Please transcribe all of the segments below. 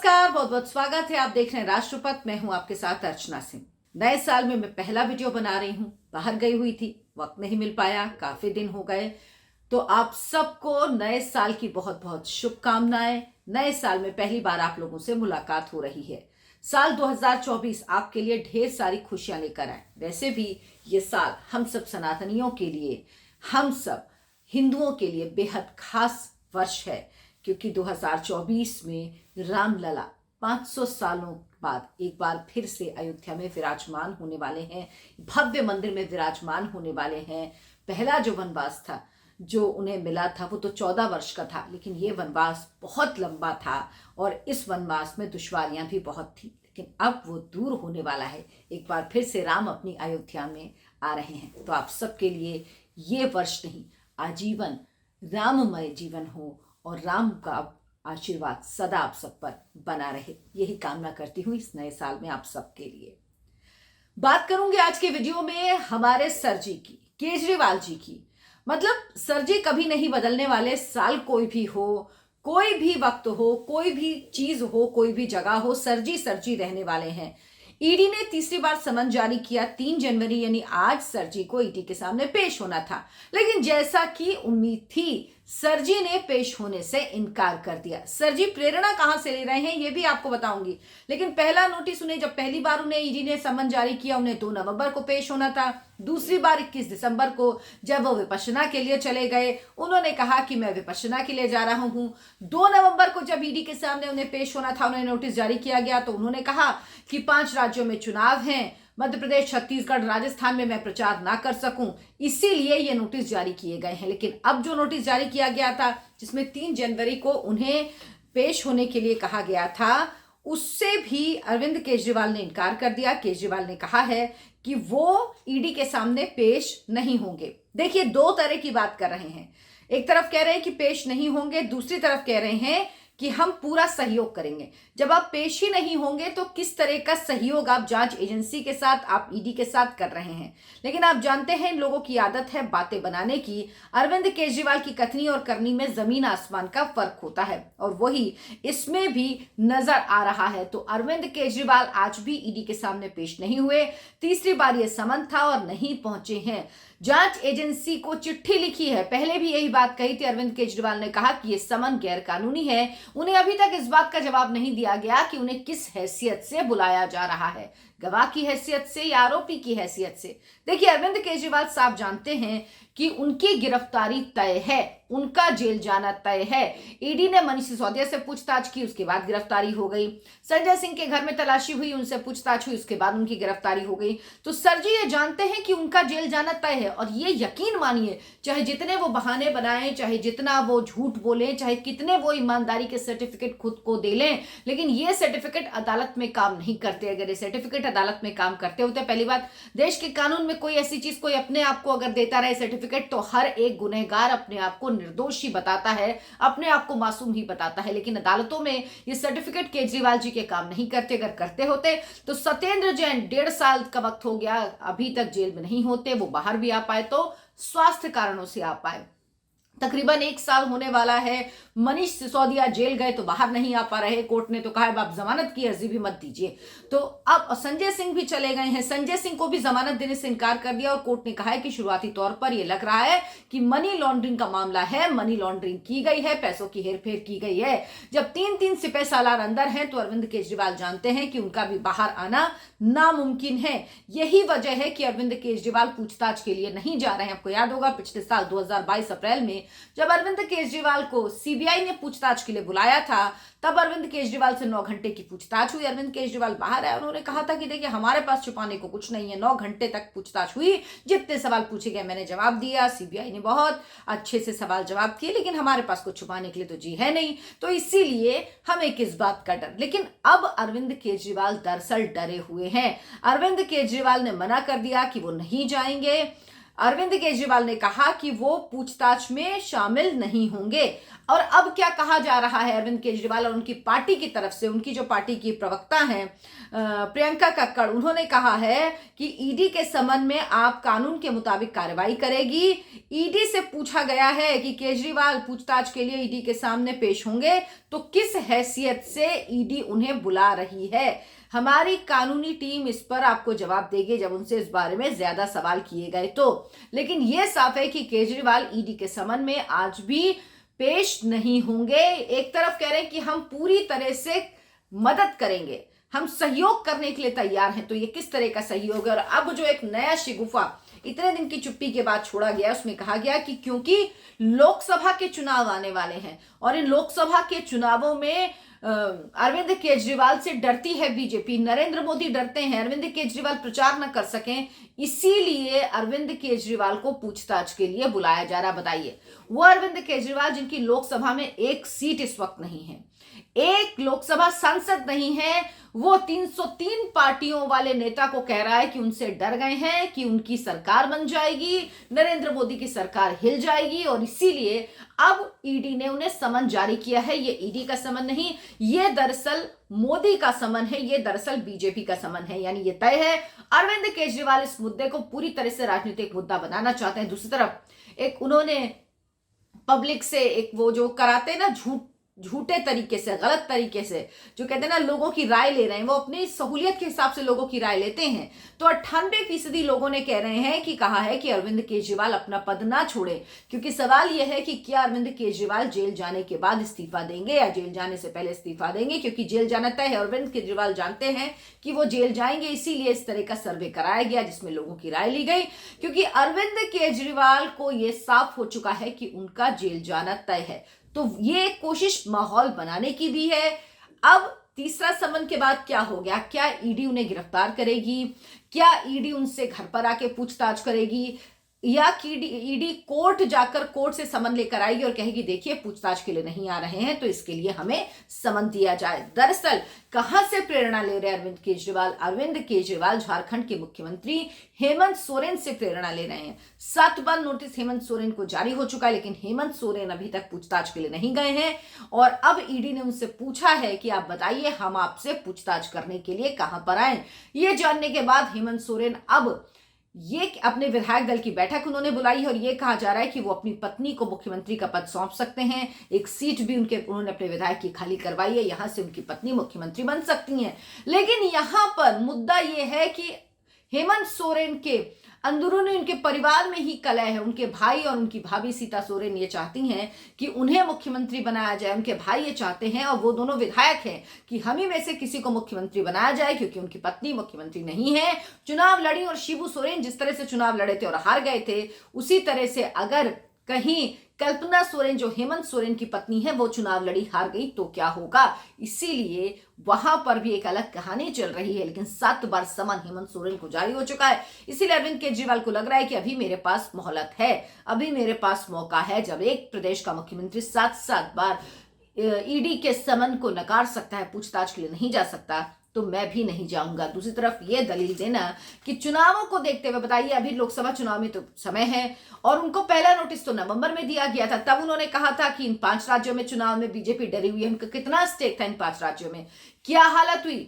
नमस्कार, बहुत बहुत स्वागत है। आप देख रहे हैं राष्ट्रपथ। मैं हूं आपके साथ अर्चना सिंह। नए साल में मैं पहला वीडियो बना रही हूं। बाहर गई हुई थी, वक्त नहीं मिल पाया, काफी दिन हो गए। तो आप सबको नए साल की बहुत बहुत शुभकामनाएं। नए साल में पहली बार आप लोगों से मुलाकात हो रही है। साल 2024 आपके लिए ढेर सारी खुशियां लेकर आए। वैसे भी ये साल हम सब सनातनियों के लिए, हम सब हिंदुओं के लिए बेहद खास वर्ष है, क्योंकि 2024 में रामलला 500 सालों बाद एक बार फिर से अयोध्या में विराजमान होने वाले हैं, भव्य मंदिर में विराजमान होने वाले हैं। पहला जो वनवास था जो उन्हें मिला था वो तो 14 वर्ष का था, लेकिन ये वनवास बहुत लंबा था और इस वनवास में दुश्वारियां भी बहुत थी। लेकिन अब वो दूर होने वाला है। एक बार फिर से राम अपनी अयोध्या में आ रहे हैं। तो आप सबके लिए ये वर्ष नहीं, आजीवन राममय जीवन हो और राम का आशीर्वाद सदा आप सब पर बना रहे, यही कामना करती हूँ इस नए साल में आप सबके लिए। बात करूंगी आज के वीडियो में हमारे सर जी की, केजरीवाल जी की। मतलब सर जी कभी नहीं बदलने वाले। साल कोई भी हो, कोई भी वक्त हो, कोई भी चीज हो, कोई भी जगह हो, सर जी रहने वाले हैं। ईडी ने तीसरी बार समन जारी किया। 3 जनवरी यानी आज सर जी को ईडी के सामने पेश होना था, लेकिन जैसा कि उम्मीद थी सर जी ने पेश होने से इनकार कर दिया। सर जी प्रेरणा कहां से ले रहे हैं ये भी आपको बताऊंगी। लेकिन पहला नोटिस उन्हें, जब पहली बार उन्हें ईडी ने समन जारी किया, उन्हें 2 नवंबर को पेश होना था। दूसरी बार 21 दिसंबर को जब वो विपश्यना के लिए चले गए, उन्होंने कहा कि मैं विपश्यना के लिए जा रहा हूं। 2 नवंबर को जब ईडी के सामने उन्हें पेश होना था, उन्हें नोटिस जारी किया गया, तो उन्होंने कहा कि 5 राज्यों में चुनाव हैं, मध्य प्रदेश, छत्तीसगढ़, राजस्थान में मैं प्रचार ना कर सकूं, इसीलिए ये नोटिस जारी किए गए हैं। लेकिन अब जो नोटिस जारी किया गया था, जिसमें 3 जनवरी को उन्हें पेश होने के लिए कहा गया था, उससे भी अरविंद केजरीवाल ने इनकार कर दिया। केजरीवाल ने कहा है कि वो ईडी के सामने पेश नहीं होंगे। देखिए, 2 तरह की बात कर रहे हैं। एक तरफ कह रहे हैं कि पेश नहीं होंगे, दूसरी तरफ कह रहे हैं कि हम पूरा सहयोग करेंगे। जब आप पेश ही नहीं होंगे तो किस तरह का सहयोग आप जांच एजेंसी के साथ, आप ईडी के साथ कर रहे हैं। लेकिन आप जानते हैं इन लोगों की आदत है बातें बनाने की। अरविंद केजरीवाल की कथनी और करनी में जमीन आसमान का फर्क होता है, और वही इसमें भी नजर आ रहा है। तो अरविंद केजरीवाल आज भी ईडी के सामने पेश नहीं हुए। तीसरी बार यह समन था और नहीं पहुंचे हैं। जांच एजेंसी को चिट्ठी लिखी है। पहले भी यही बात कही थी। अरविंद केजरीवाल ने कहा कि यह समन गैर कानूनी है। उन्हें अभी तक इस बात का जवाब नहीं दिया गया कि उन्हें किस हैसियत से बुलाया जा रहा है, गवाह की हैसियत से या आरोपी की हैसियत से। देखिए, अरविंद केजरीवाल साहब जानते हैं कि उनकी गिरफ्तारी तय है, उनका जेल जाना तय है। ईडी ने मनीष सिसोदिया से पूछताछ की, उसके बाद गिरफ्तारी हो गई। संजय सिंह के घर में तलाशी हुई, उनसे पूछताछ हुई, उसके बाद उनकी गिरफ्तारी हो गई। तो सर जी ये जानते हैं कि उनका जेल जाना तय है। और ये यकीन मानिए, चाहे जितने वो बहाने बनाएं, चाहे जितना वो झूठ बोलें, चाहे कितने वो ईमानदारी के सर्टिफिकेट खुद को दे लें, लेकिन ये सर्टिफिकेट अदालत में काम नहीं करते। अगर ये सर्टिफिकेट अदालत में काम करते होते, पहली बात, देश के कानून में कोई ऐसी चीज, कोई अपने आप को अगर देता रहे सर्टिफिकेट, तो हर एक गुनहगार अपने आप को निर्दोष ही बताता है, अपने आप को मासूम ही बताता है। लेकिन अदालतों में ये सर्टिफिकेट केजरीवाल जी के काम नहीं करते। अगर करते होते तो सत्येंद्र जैन 1.5 साल का वक्त हो गया, अभी तक जेल में नहीं होते। वो बाहर भी आ पाए तो स्वास्थ्य कारणों से आ पाए। तकरीबन 1 साल होने वाला है। मनीष सिसोदिया जेल गए तो बाहर नहीं आ पा रहे। कोर्ट ने तो कहा है आप जमानत की अर्जी भी मत दीजिए। तो अब संजय सिंह भी चले गए हैं। संजय सिंह को भी जमानत देने से इनकार कर दिया, और कोर्ट ने कहा है कि शुरुआती तौर पर यह लग रहा है कि मनी लॉन्ड्रिंग का मामला है, मनी लॉन्ड्रिंग की गई है, पैसों की हेरफेर की गई है। जब 3-3 सिपह सालार अंदर हैं, तो अरविंद केजरीवाल जानते हैं कि उनका भी बाहर आना नामुमकिन है। यही वजह है कि अरविंद केजरीवाल पूछताछ के लिए नहीं जा रहे हैं। आपको याद होगा पिछले साल 2022 अप्रैल में जब अरविंद केजरीवाल को सीबीआई ने पूछताछ के लिए बुलाया था, तब अरविंद केजरीवाल से 9 घंटे की पूछताछ हुई। अरविंद केजरीवाल बाहर आए, उन्होंने कहा था कि देखिए हमारे पास छुपाने को कुछ नहीं है। 9 घंटे तक पूछताछ हुई, जितने सवाल पूछे गए मैंने जवाब दिया। सीबीआई ने बहुत अच्छे से सवाल जवाब किए, लेकिन हमारे पास कुछ छुपाने के लिए तो जी है नहीं, तो इसीलिए हमें किस बात का डर। लेकिन अब अरविंद केजरीवाल दरअसल डरे हुए हैं। अरविंद केजरीवाल ने मना कर दिया कि वो नहीं जाएंगे। अरविंद केजरीवाल ने कहा कि वो पूछताछ में शामिल नहीं होंगे। और अब क्या कहा जा रहा है अरविंद केजरीवाल और उनकी पार्टी की तरफ से, उनकी जो पार्टी की प्रवक्ता हैं प्रियंका कक्कड़, उन्होंने कहा है कि ईडी के समन में आप कानून के मुताबिक कार्रवाई करेगी। ईडी से पूछा गया है कि केजरीवाल पूछताछ के लिए ईडी के सामने पेश होंगे तो किस हैसियत से ईडी उन्हें बुला रही है। हमारी कानूनी टीम इस पर आपको जवाब देगी जब उनसे इस बारे में ज्यादा सवाल किए गए तो। लेकिन यह साफ है कि केजरीवाल ईडी के समन में आज भी पेश नहीं होंगे। एक तरफ कह रहे हैं कि हम पूरी तरह से मदद करेंगे, हम सहयोग करने के लिए तैयार हैं। तो ये किस तरह का सहयोग है? और अब जो एक नया शिगुफा इतने दिन की चुप्पी के बाद छोड़ा गया, उसमें कहा गया कि क्योंकि लोकसभा के चुनाव आने वाले हैं और इन लोकसभा के चुनावों में अरविंद केजरीवाल से डरती है बीजेपी, नरेंद्र मोदी डरते हैं अरविंद केजरीवाल प्रचार न कर सकें, इसीलिए अरविंद केजरीवाल को पूछताछ के लिए बुलाया जा रहा। बताइए, वो अरविंद केजरीवाल जिनकी लोकसभा में एक सीट इस वक्त नहीं है, एक लोकसभा सांसद नहीं है, वो 303 पार्टियों वाले नेता को कह रहा है कि उनसे डर गए हैं कि उनकी सरकार बन जाएगी, नरेंद्र मोदी की सरकार हिल जाएगी। और इसीलिए अब ईडी ने उन्हें समन जारी किया है। ये ईडी का समन नहीं, ये दरअसल मोदी का समन है, ये दरअसल बीजेपी का समन है। यानी ये तय है, अरविंद केजरीवाल इस मुद्दे को पूरी तरह से राजनीतिक मुद्दा बनाना चाहते हैं। दूसरी तरफ एक उन्होंने पब्लिक से एक वो जो कराते हैं ना झूठे तरीके से, गलत तरीके से, जो कहते हैं ना लोगों की राय ले रहे हैं, वो अपनी सहूलियत के हिसाब से लोगों की राय लेते हैं। तो 98% लोगों ने कह रहे हैं कि कहा है कि अरविंद केजरीवाल अपना पद ना छोड़े, क्योंकि सवाल यह है कि क्या अरविंद केजरीवाल जेल जाने के बाद इस्तीफा देंगे या जेल जाने से पहले इस्तीफा देंगे, क्योंकि जेल जाना तय है। अरविंद केजरीवाल जानते हैं कि वो जेल जाएंगे, इसीलिए इस तरह का सर्वे कराया गया जिसमें लोगों की राय ली गई, क्योंकि अरविंद केजरीवाल को यह साफ हो चुका है कि उनका जेल जाना तय है। तो ये कोशिश माहौल बनाने की भी है। अब तीसरा समन के बाद क्या हो गया? क्या ईडी उन्हें गिरफ्तार करेगी? क्या ईडी उनसे घर पर आके पूछताछ करेगी? या कि ईडी कोर्ट जाकर कोर्ट से समन लेकर आएगी और कहेगी देखिए पूछताछ के लिए नहीं आ रहे हैं तो इसके लिए हमें समन दिया जाए। दरअसल कहां से प्रेरणा ले रहे अरविंद केजरीवाल? अरविंद केजरीवाल झारखंड के मुख्यमंत्री हेमंत सोरेन से प्रेरणा ले रहे हैं। 7 बार नोटिस हेमंत सोरेन को जारी हो चुका है, लेकिन हेमंत सोरेन अभी तक पूछताछ के लिए नहीं गए हैं। और अब ईडी ने उनसे पूछा है कि आप बताइए हम आपसे पूछताछ करने के लिए कहां पर आए। ये जानने के बाद हेमंत सोरेन अब ये अपने विधायक दल की बैठक उन्होंने बुलाई है और ये कहा जा रहा है कि वो अपनी पत्नी को मुख्यमंत्री का पद सौंप सकते हैं। एक सीट भी उन्होंने अपने विधायक की खाली करवाई है, यहां से उनकी पत्नी मुख्यमंत्री बन सकती हैं। लेकिन यहां पर मुद्दा ये है कि हेमंत सोरेन के अंदरूनी उनके परिवार में ही कलह है। उनके भाई और उनकी भाभी सीता सोरेन ये चाहती हैं कि उन्हें मुख्यमंत्री बनाया जाए। उनके भाई ये चाहते हैं और वो दोनों विधायक हैं कि हम ही में से किसी को मुख्यमंत्री बनाया जाए, क्योंकि उनकी पत्नी मुख्यमंत्री नहीं है, चुनाव लड़ी। और शिबू सोरेन जिस तरह से चुनाव लड़े थे और हार गए थे, उसी तरह से अगर कहीं कल्पना सोरेन जो हेमंत सोरेन की पत्नी है वो चुनाव लड़ी हार गई तो क्या होगा? इसीलिए वहां पर भी एक अलग कहानी चल रही है। लेकिन 7 बार समन हेमंत सोरेन को जारी हो चुका है, इसीलिए अरविंद केजरीवाल को लग रहा है कि अभी मेरे पास मोहलत है, अभी मेरे पास मौका है। जब एक प्रदेश का मुख्यमंत्री 7 बार ईडी के समन को नकार सकता है, पूछताछ के लिए नहीं जा सकता, तो मैं भी नहीं जाऊंगा। दूसरी तरफ ये दलील देना कि चुनावों को देखते हुए, बताइए अभी लोकसभा चुनाव में तो समय है और उनको पहला नोटिस तो नवंबर में दिया गया था। तब उन्होंने कहा था कि इन 5 राज्यों में चुनाव में बीजेपी डरी हुई है। उनका कितना स्टेक था इन 5 राज्यों में? क्या हालत हुई?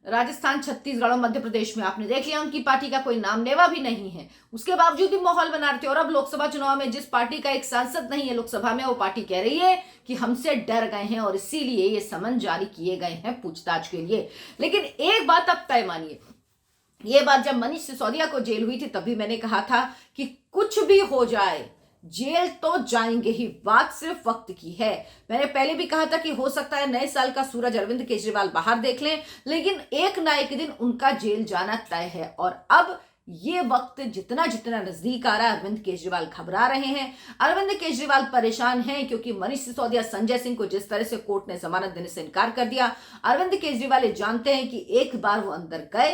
राजस्थान, छत्तीसगढ़ और मध्य प्रदेश में आपने देख लिया उनकी पार्टी का कोई नाम नेवा भी नहीं है, उसके बावजूद भी माहौल बना रहे थे। और अब लोकसभा चुनाव में जिस पार्टी का एक सांसद नहीं है लोकसभा में, वो पार्टी कह रही है कि हमसे डर गए हैं और इसीलिए ये समन जारी किए गए हैं पूछताछ के लिए। लेकिन एक बात अब तय मानिए, ये बात जब मनीष सिसोदिया को जेल हुई थी तभी मैंने कहा था कि कुछ भी हो जाए जेल तो जाएंगे ही, बात सिर्फ वक्त की है। मैंने पहले भी कहा था कि हो सकता है नए साल का सूरज अरविंद केजरीवाल बाहर देख लें, लेकिन एक ना एक दिन उनका जेल जाना तय है। और अब ये वक्त जितना जितना नजदीक आ रहा है, अरविंद केजरीवाल घबरा रहे हैं, अरविंद केजरीवाल परेशान हैं, क्योंकि मनीष सिसोदिया, संजय सिंह को जिस तरह से कोर्ट ने जमानत देने से इनकार कर दिया, अरविंद केजरीवाल ये जानते हैं कि एक बार वो अंदर गए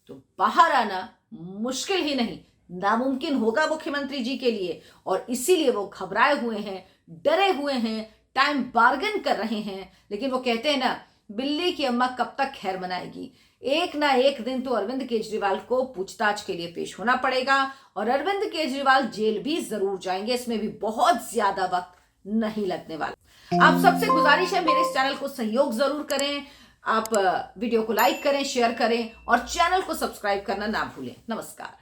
तो बाहर आना मुश्किल ही नहीं नामुमकिन होगा मुख्यमंत्री जी के लिए। और इसीलिए वो घबराए हुए हैं, डरे हुए हैं, टाइम बार्गेन कर रहे हैं। लेकिन वो कहते हैं ना बिल्ली की अम्मा कब तक खैर मनाएगी। एक ना एक दिन तो अरविंद केजरीवाल को पूछताछ के लिए पेश होना पड़ेगा और अरविंद केजरीवाल जेल भी जरूर जाएंगे। इसमें भी बहुत ज्यादा वक्त नहीं लगने वाला। आप सबसे गुजारिश है मेरे इस चैनल को सहयोग जरूर करें। आप वीडियो को लाइक करें, शेयर करें और चैनल को सब्सक्राइब करना ना भूलें। नमस्कार।